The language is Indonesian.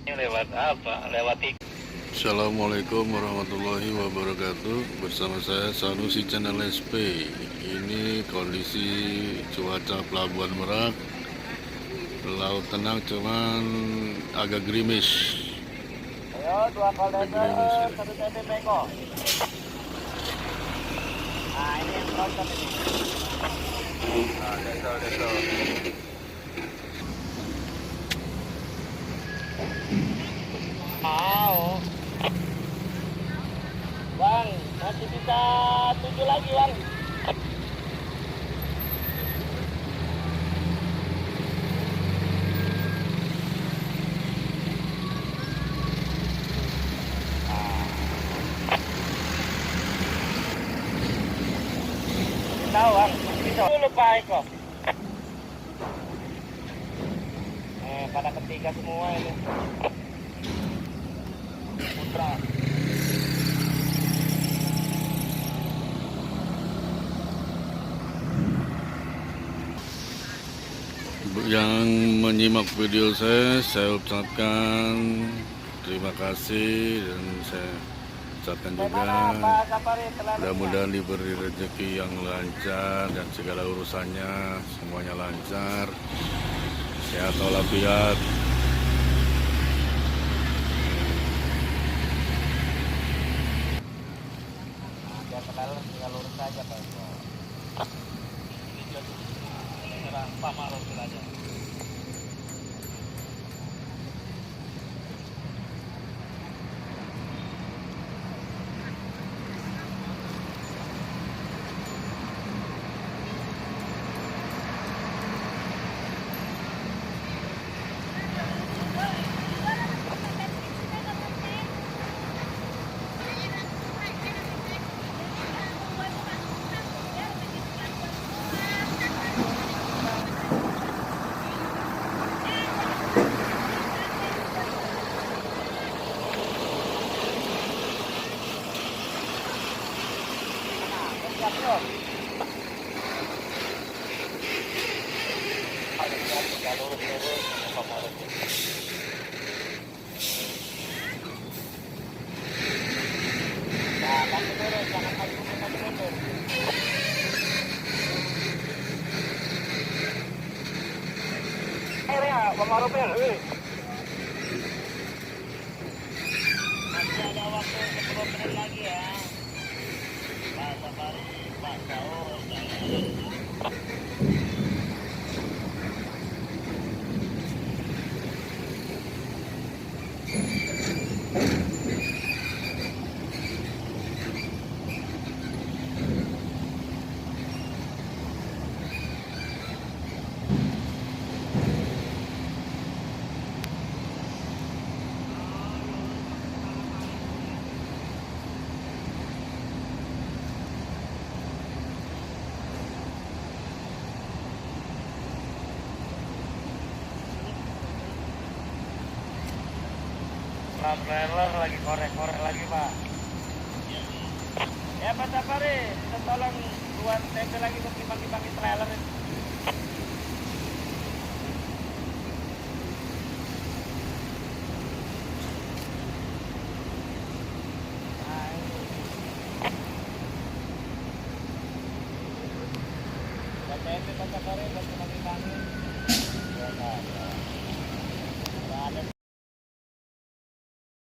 Lewat apa? Lewat tik. Assalamualaikum warahmatullahi wabarakatuh. Bersama saya Sanusi Channel SP. Ini kondisi cuaca Pelabuhan Merak. Laut tenang, cuman agak gerimis. Ayo, 2 kontainer, ya. 1 TP beko. Nah, ini yang rontok ini. Nah, desol. Mau. Bang, masih bisa 7 lagi, Bang. Tahu, Bang. Bisa. Lupa Eko. Pada ketiga semua ini. Putra. Yang menyimak video saya ucapkan terima kasih, dan saya ucapkan juga mudah-mudahan diberi rezeki yang lancar dan segala urusannya semuanya lancar, sehat walafiat. Tinggal lurus saja, Pak. Pak Maruf aja. Masih ada waktu 10 menit lagi ya. Pak Safari, Pak Saur, trailer lagi korek-korek lagi, Pak. Ya, Pak Safari, kita tolong buat TP lagi untuk dibagi-bagi trailer ini. Nah, ini. Buat TP Pak Safari, buat dibagi-bagi.